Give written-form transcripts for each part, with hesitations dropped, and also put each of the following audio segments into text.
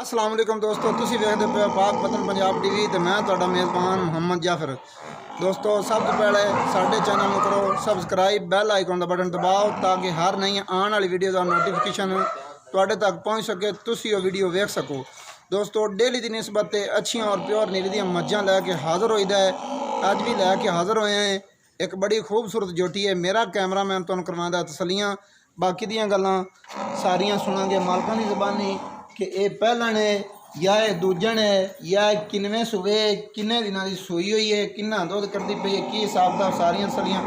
अस्सलाम वालेकुम दोस्तों, तुसी वेखदे पे पाक वतन पंजाब टीवी ते मैं तुहाडा मेज़बान मोहम्मद जाफर। दोस्तों सब तो पहले साडे चैनल को करो सबसक्राइब, बैल आइकन का बटन दबाओ ताकि हर नई आने वाली वीडियो का नोटिफिकेशन तुहाडे तक पहुँच सके, तुसी वो वीडियो वेख सको। दोस्तों डेली की निस्बत अच्छी और प्योर नीली दी मज्जां लैके हाज़र होईदा है। अज भी लैके हाज़र होए हैं। एक बड़ी खूबसूरत जोटी है। मेरा कैमरा मैन तुहानूं करवांदा तसलियां, बाकी दियां गल्लां सारियां सुनांगे मालकां दी ज़बानी कि ये पहला ने या दूजन है या किनवें सूबे किन्ने दिनों की सूई हुई है, किन्ना दुध करती पई है, की हिसाब किताब सारियां तसलियां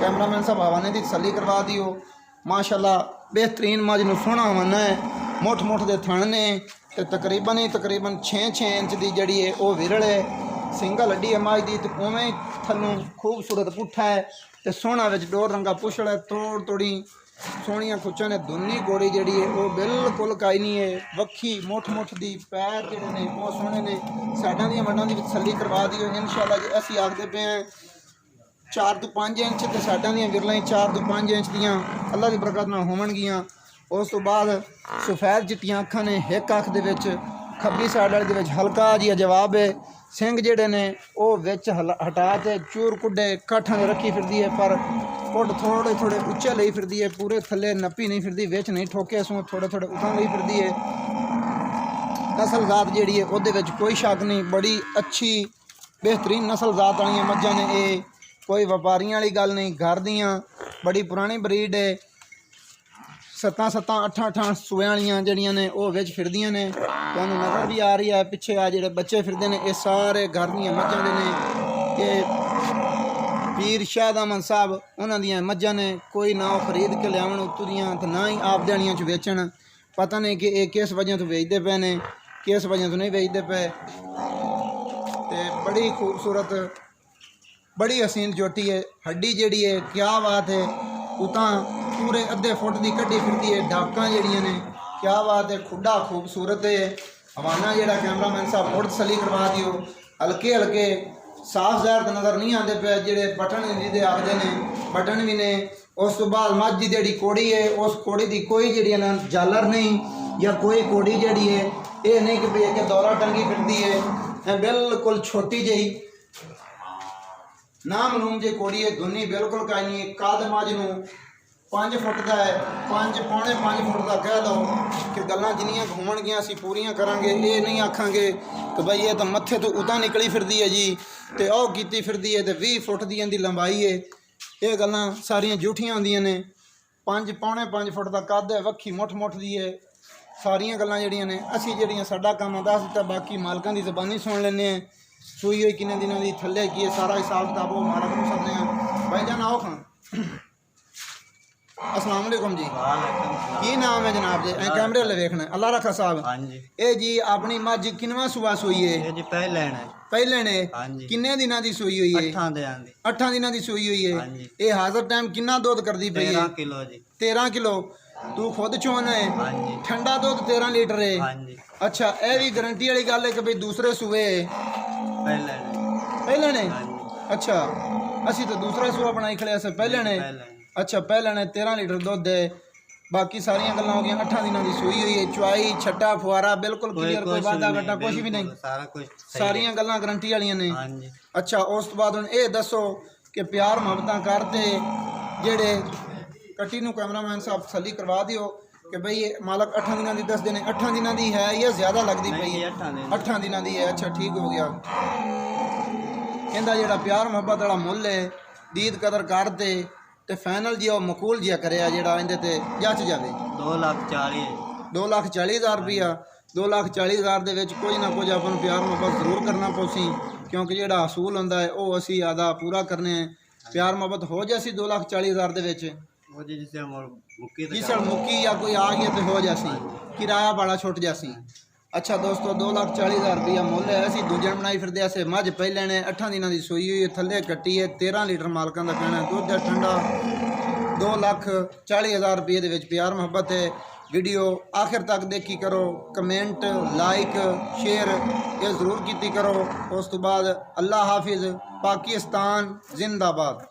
कैमरामैन साहब हवाने की तसली करवा दियो। माशाल्लाह बेहतरीन मज नूं सोहना हवाना है, मुठ मुठ दे थण ने ते तकरीबन 6 इंच की जड़ी है वो विरल है। सिंगल हड्डी है मज की, तो उवें थल्लों खूबसूरत पुट्ठा है तो सोहना विच डोर रंगा पुछड़ है, तोड़ तोड़ी सोहनिया खुच्चां ने। दुन्नी घोड़ी जी है वो बिल्कुल काई नहीं है, वक्खी मुठ मुठ दी, पैर जोड़े ने वो सोहने ने। साइडां दी वंडां दी तसल्ली करवा दियो इंशाअल्लाह जी। असीं आखदे पे हैं 4 तो 5 इंच तो साइडां दी विरलां 4 तो 5 इंच दियां अल्लाह की बरकत नाल होवणगियां। उस तो बाद सफेद चिट्टियां अखां ने, एक अख दे विच खब्बी साइड वाली दे विच हल्का जिहा जवाब है। सिंग जेडे ने वो विच हटा के चूर कुड्डे काठां दे रखी फिरदी है, पर कुड थोड़े थोड़े उच्चे लई फिरदी है, पूरे थल्ले नप्पी नहीं फिरदी, विच नहीं ठोके सो थोड़े थोड़े उठां लई फिरदी है। नस्ल जात जिहड़ी है उहदे विच कोई शक नहीं, बड़ी अच्छी बेहतरीन नस्ल जात वाली मज्जां ने। ये कोई व्यापारियों वाली गल नहीं, घर दियां बड़ी पुरानी ब्रीड है। 7 8 सूए वालियां जड़ियां ने वो विच फिरदियां ने, तुहानूं नज़र भी आ रही है पिछे आ जिहड़े बच्चे फिरदे ने, ये सारे घर दियां मज्जां दे ने। ये पीर शाह अहमद साहब उन्हां दियां मज्जां ने, कोई ना वो खरीद के लियावन उत्तों दियां ते ना ही आप देनियां च वेचण। पता नहीं कि ये किस वजह तो वेचते पे ने, किस वजह तो नहीं वेचते पे। ते बड़ी खूबसूरत बड़ी हसीन जोटी है। हड्डी जिहड़ी है क्या बात है, उतां पूरे अद्धे फुट की कड्डी फिरती है। ढाकां जिहड़ियां ने क्या बात है, खुड्डा खूबसूरत है। हवाना जिहड़ा कैमरामैन साहब मुड़ तसली करवा दियो। हल्के हल्के साफ ज़ाहिर तो नज़र नहीं आते पे, जिहड़े बटन जिहदे आखदे ने बटन भी ने। उस तो बाद मझ की जिहड़ी कोड़ी है, उस कोड़ी की कोई जिहड़ी ना जालर नहीं या कोई कोड़ी जिहड़ी है ये नहीं कि भी एक दौरा टंगी फिरती है, बिल्कुल छोटी जही नामलूम जी कोड़ी है। धुनी बिल्कुल काई नहीं। कद मझ नूं 5 फुट का है, 5 पौने 5 फुट का कह लो कि गल्लां जिन्नियां घूमणगियां असीं पूरियां करांगे। ये नहीं आखांगे कि बई ये तो मत्थे तो उतां निकली फिरदी है जी ते ओह कीती फिरदी है ते 20 फुट दी इहदी लंबाई है। ये गल्लां सारियां झूठियां होंदियां ने। 5 पौने 5 फुट का कद है, वक्खी मुठ मुठ दी है। सारियां गल्लां जिहड़ियां ने असीं जिहड़ियां साडा काम दस दित्ता, बाकी मालकां दी ज़बानी सुन लैंदे हैं। सूई हुई किन्ने दिनों की, थल्ले की है, सारा हिसाब किताब वो मालक नूं सददे हैं। भाईजान आओ खां। अस्सलाम वालेकुम जी, की नाम है जनाब जी? कैमरे वाले वेखना अल्लाह रखा साहब। हाँ जी, ए जी अपनी मझ किनवा सुबह सूई है? ये जी पहले है। पहले ने हाँ जी, किन्ने दिनों की सूई हुई है? 8 दिनों की सूई हुई हाँ है। जी, ये हाजिर टाइम किन्ना दूध करती पई है? 13 किलो जी। 13 किलो। तू खुद चोन है? हाँ जी, ठंडा दूध 13 लीटर है। हाँ जी, अच्छा, ये भी गारंटी वाली गल है कि भाई दूसरे सूबे पहले पहले ने? हाँ जी, अच्छा, असी तो दूसरा सूबा बनाई खड़े से पहले ने। अच्छा, पहले ने 13 लीटर दुध है। बाकी सारियां गल्लां हो गई। 8 दिनों की सूई हुई है। चुआई छट्टा फुआरा बिल्कुल क्लियर, कोई वादा घटा कुछ भी नहीं, सारा कुछ सारियां गल्लां गारंटी वालियां ने। हाँ जी, अच्छा, उस तो बाद हुण ये दसो कि प्यार मुहब्बतां करते जेड़े कट्टी नूं कैमरामैन साहब तसल्ली करवा दियो कि बई ये मालक 8 दिनों की दसदे ने। 8 दिनों की है या ज़्यादा लगती पई है? 8 दिनों की है। अच्छा ठीक हो गया। इहदा जेड़ा प्यार मुहब्बत वाला मुल है, दीद कदर करते ते फाइनल जी और मकूल जिहा करे जेड़ा इहदे ते जच जावे। 2,40,000 2,40,000 रुपया। 2,40,000 दे विच कुछ ना कुछ अपन प्यार मुहब्बत जरूर करना पौसी, क्योंकि जेड़ा असूल हुंदा है वो असी आदा पूरा करने हैं। प्यार मुहब्बत हो जासी 2,40,000 दे विच, वो जी जिसे मुक्की जिस मुक्की या कोई आ गया तो हो जासी, किराया बड़ा छुट जासी। अच्छा दोस्तों, 2,40,000 रुपया मुल है। असी दूजन बनाई फिरदे से मझ पहले ने 8 दिनों की सूई हुई, थल्ले कट्टी है। 13 लीटर मालकां दा कहना है। दुध है ठंडा। 2,40,000 रुपये दे विच प्यार मुहब्बत है। वीडियो आखिर तक देखी करो, कमेंट लाइक शेयर ये ज़रूर कीती करो। उस तो बाद अल्लाह हाफिज़, पाकिस्तान जिंदाबाद।